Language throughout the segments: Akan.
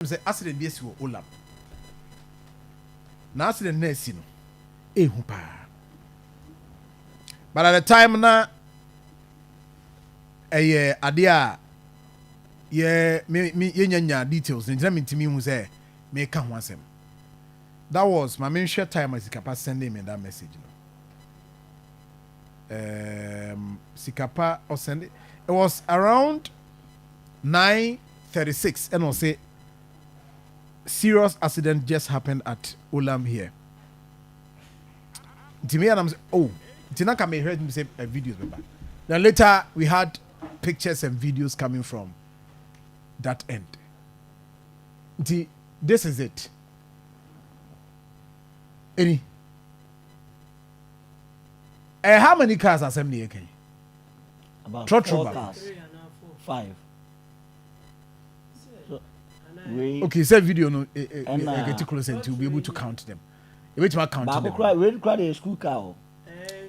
say accident yes wo Olam. Na accident na esi no. Ehu pa. But at the time na ade a me nyanya details ntina mentimi hu say me ka ho asem. That was my main share time as Sikapa sending me that message. Sikapa or send it. It was around 9:36 and I'll say serious accident just happened at Olam here. To me and I'm saying, oh, Tinaka may heard me say videos. Then later we had pictures and videos coming from that end. This is it. Any? How many cars are assembly again? About 4 cars. 5. So, okay, say video no get close and to be able to count them. You wait to count them. We cry a school car.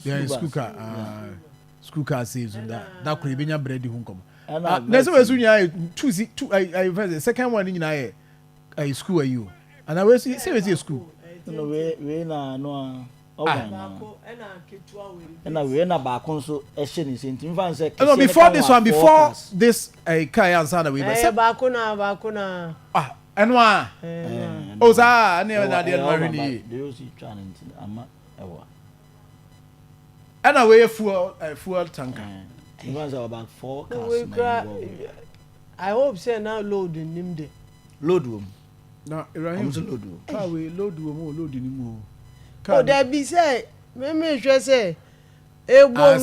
Yeah, school car. School car saves that could be your bread home come. There's always two I second one in a school are you. And I will say a school. No, we no. And we na back so is in say no before this one before this car answer we bakuna and one oza na na dey no hwini and away fuel tanker it was about 4 cars. I hope say now load in him dey load room no Ibrahim car we load ni mo. Oh, there be say, me sure say, say load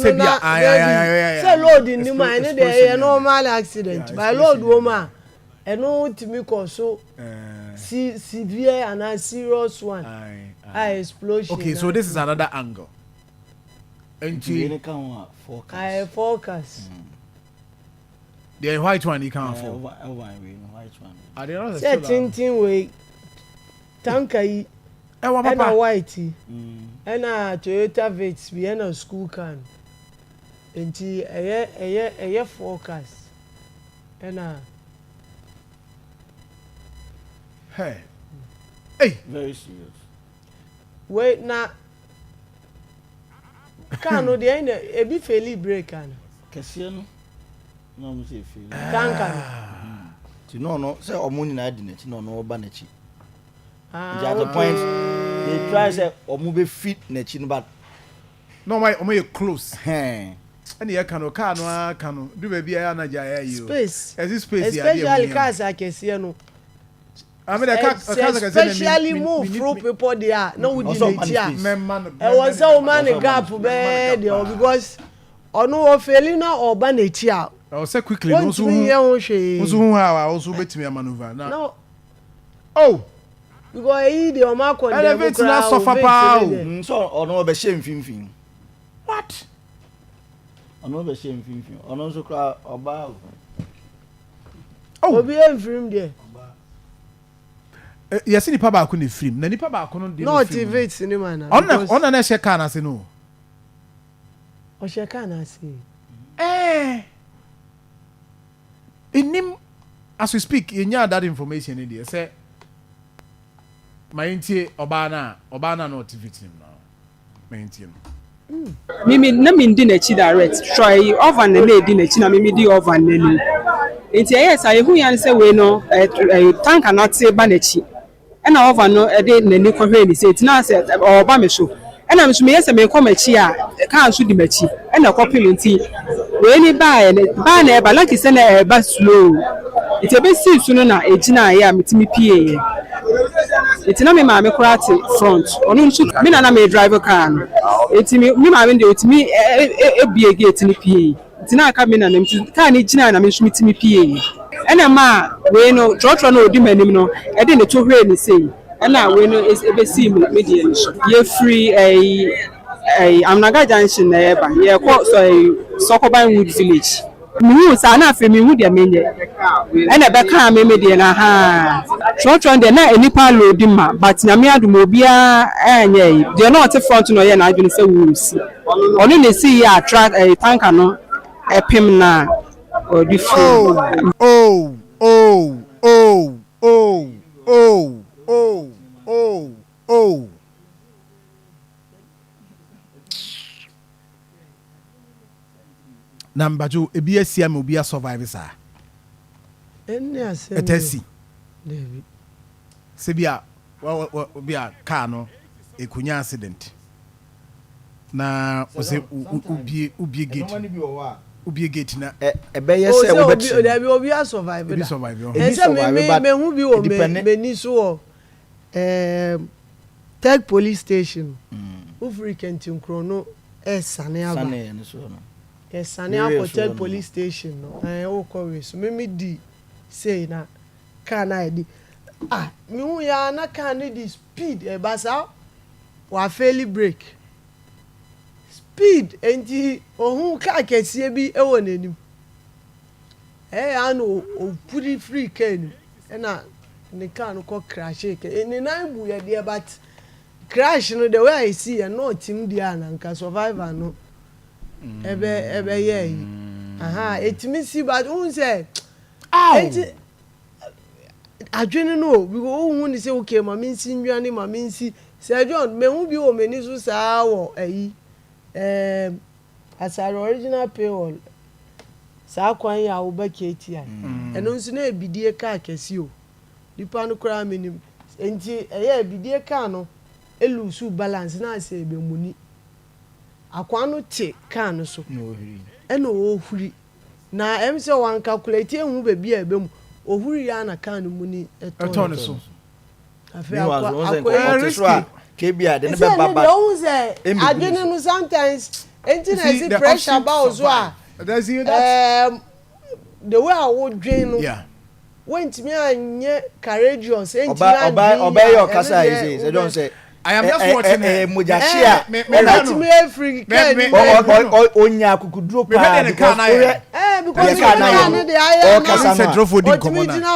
in the mine, a normal accident. By load woman, and no to me cause so severe and a serious one. Explosion. Okay, so this is another angle. And I focus. The white one you can't afford. White one. Say tintin way tanker. And a whitey, and a Toyota Vitz, we end a school can. And a year forecast. And hey, very serious. Wait now. Cano the end a bit fairly break. Cassiano, no, say, Tanker. To no, say, or moon in Adinate, no, Banachi. At the point they try say or move fit nechin but no my close and you can do baby na you space as this space especially cars I can see no I mean especially move through people there no we didn't here I was so man gap there because ono felina or banechia I say quickly no so also betimi maneuver now oh because he the oma kon dey go na suffer pa so ono be shame finfin what ono be shame finfin ono so kra oba oh obi enfrim there yes ni pa ba ko ne film na ni pa ba ko no dey no motivate ni man ona na she car na se no o she car na se inim as we speak you nya that information in there say maintie obana no activity no maintie mimi na mi ndi na chi direct try over na na di na chi na mimi di over na ni enti yes I hu yan say we no tank na te ba na chi e na over no e de na ni ko hwe ni say tina say oba me so e na me so me yes me come chi a kan so di ma chi e na copy nti we ni ba na e ba like say na e ba slow iti be see so no na ejina ya metimi pie iti na me ma me kurate front onu nso me na me driver car no iti me ma me de iti ebie gate ni pie iti na aka me na me car ni jina na me nso metimi pie ena ma we no trotro na odi manim no e de ne to hwe ni sei ena we no ebe see me de ni so ye free amnaga junction na eba ye ko so Sokoban Wood village mi sa na afi mi hu de menye ena be kan me de na ha trotro de na enipa load ma but na me adum obia enye de na ot front no ye na adwene se wusi onu ne si ya track tanker no epim na odi free Number 2 ebi asia me obi a survive sa Eni asem etasi David se bia obi a car no ekunya accident na ose ubie gate na ebe yese obi a survive ebi survive ese me hu bi wo me ni so Tech police station ufri kentin krono esane aba esane hotel police station no o ko we so me di say na car na di me hu ya na car ni di speed e basa wa fairly break speed enti ohun car kese bi e wo nanim ano o puri free can na ne car no ko crash ke ni na bu ya dey but crash no the way I see and no team dia na nka survivor no ebe ye etimi si but who say enti adwene no we go hu ni say okay ma me nsi nwane ma me nsi say John me hu bi o me ni so saa wo as our original payroll saa kwan ya wo ba KTI eno nso na ebidie car kesi o dipa no kra menim enti ebidie car no elusu balance na ase ebe muni akwa no te car no so no hiri eno ohuri na em say wan calculate ehu be bia ebe mu ohuri ya na car no muni eton so afi akwa risky kebia de ne be baba o say adwene no sometimes enti na see pressure ba ozo a does you that the way I would drain no yeah went me anye courageous enti oba your Kaase is don't say I am just watching mujashia let me free can onya kukuduro pa because Kaase dey o Kaase no drofo di komo na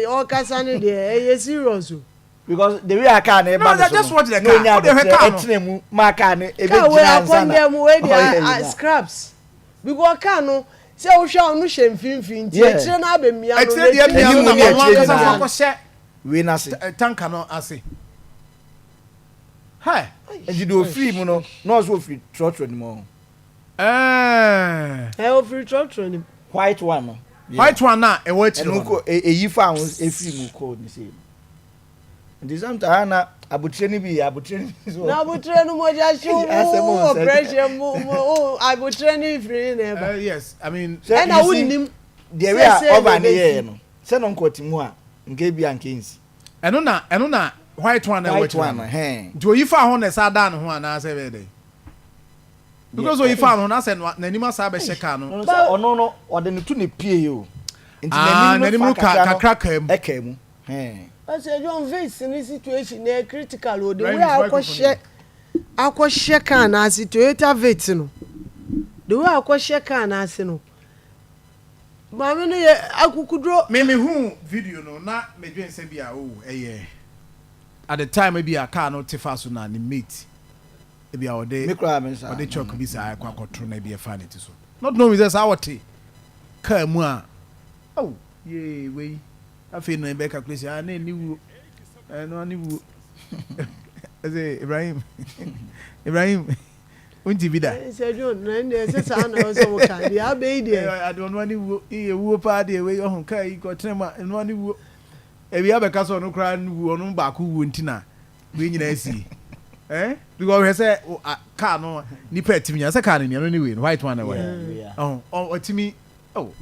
o Kaase no dey e serious because the way I can e ba no just watch the car etinemu ma car ne e be jina nsana we dey scraps because car no say o hwa no hye mfimfin ti etire na abemia no etire dia mia no na wan kasa ko hye we na se tanka no ase hi and you do free mu no no so free trotro ni mo o free trotro ni white one no white one na e wa tiro no eyi fa won e free mu code ni say and sometimes na abutre ni so na abutre no mo ja show operation mo abutre ni free na yes I mean and I wouldn't him the way over ni here no say no nkoti mu a nke bia nkensi eno na white one na white one do you fa ho na sa da no ho na say be dey because you fa no na say na nima sa be sheka no ono no ode ne tu ne pie yo nti na nima kakra kam ekam I said, John face in this situation, they're critical. The way I could shake an as it Toyota Vetino. The way I could shake an as no. Mamma, I could draw. Maybe who video no, not me doing Sabia. Oh, at the time, maybe a car not too fast on the meat. Maybe our day, or the chalk be say, I could maybe a funny to so. Not knowing this our tea. Come, oh, yea, we. I feel no back calculation. I knew no knew. I say Ibrahim. Won't you be that? I said, John, there's a son also can be a baby. I don't want to whoop party away on Kai got tremor and one who if you have a castle no crying who on back who wouldn't know. We see. Because we say car no ni pet to me as a car in your anyway, white one away. Oh, to me. Oh.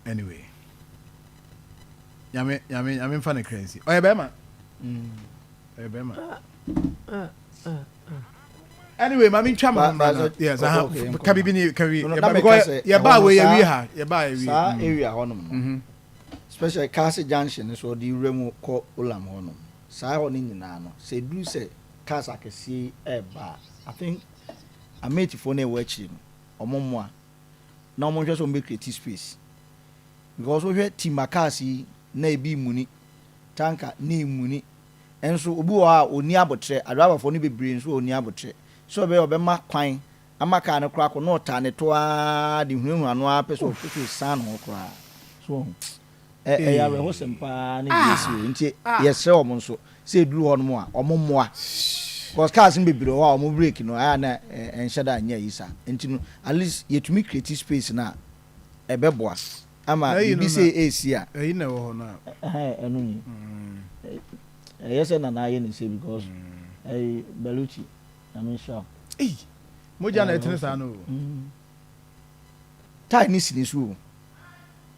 Anyway. Yami funny crazy. Oh, Bema. Anyway, mami chama. Yes, can we yeah, ba we area. Yeah, ba area honum. Especially Kaase Junction so the remu ko ulam honum. Sa ho ni nyina no. Say do say Kaase akesi e ba. I think I made it for ne wachi no. Omomo a na omo hwe so make create space. Because we hwe team Kaase na ebi muni tanka na emuni enso obi wa oni abotre adaba for ni bebre enso oni abotre so be obema kwan amaka ne kra ko no ta ne to a de hunu anu a pe so fufu san ho kra so ya we ho sempa ne yesi nti yesre omo nso se duru ho no mo a omo moa cause cars be biro wa omo break no aya na enhyeda anya yisa nti no at least yetumi create space na ebeboa ama bi say AC a eyi na wo ho na enu ni yes na aye ni say because Beluchi I mean sure moja na etene sa no tai ni sinisu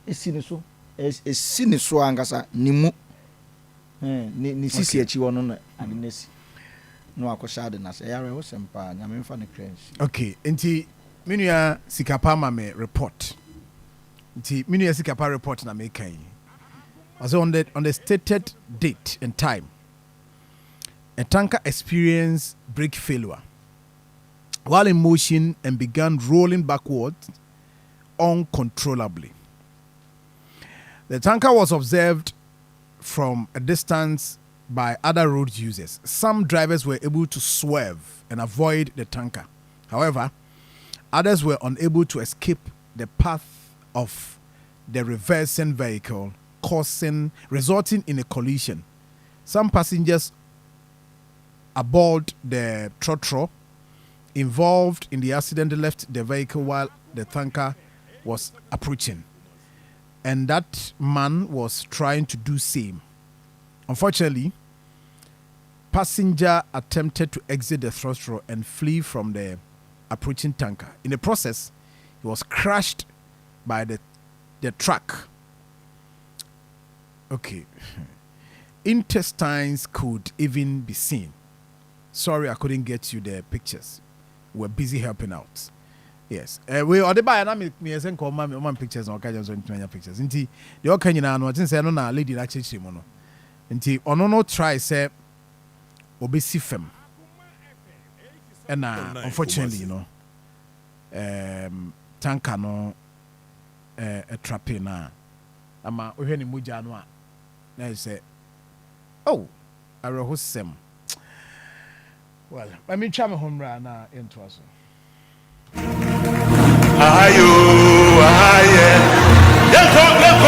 esiniso esiniso angasa nimu ni sisi achi wono na adenesi no akoshade na say yare wo sempa nyame mfa ne crash okay enti menua sikapa ma me report enti menua sikapa report na me kan also on the stated date and time a tanker experienced brake failure while in motion and began rolling backwards uncontrollably. The tanker was observed from a distance by other road users. Some drivers were able to swerve and avoid the tanker. However, others were unable to escape the path of the reversing vehicle, resulting in a collision. Some passengers aboard the trotro involved in the accident left the vehicle while the tanker was approaching, and that man was trying to do same. Unfortunately, passenger attempted to exit the trotro and flee from the approaching tanker. In the process, he was crushed by the truck. Okay. Intestines could even be seen. Sorry, I couldn't get you the pictures. We're busy helping out. Yes. We or the buy na me send call my pictures no kaja so ntanya pictures. Nti the all kanyina no tin say no na lady na cheche mo no. Nti ono no try say obesi fem. And unfortunately, you know, tanker no a trapping na ama ohwe ni muja no a na say oh arehosem. Well, I mean, try my home run into us. Ayo, aye.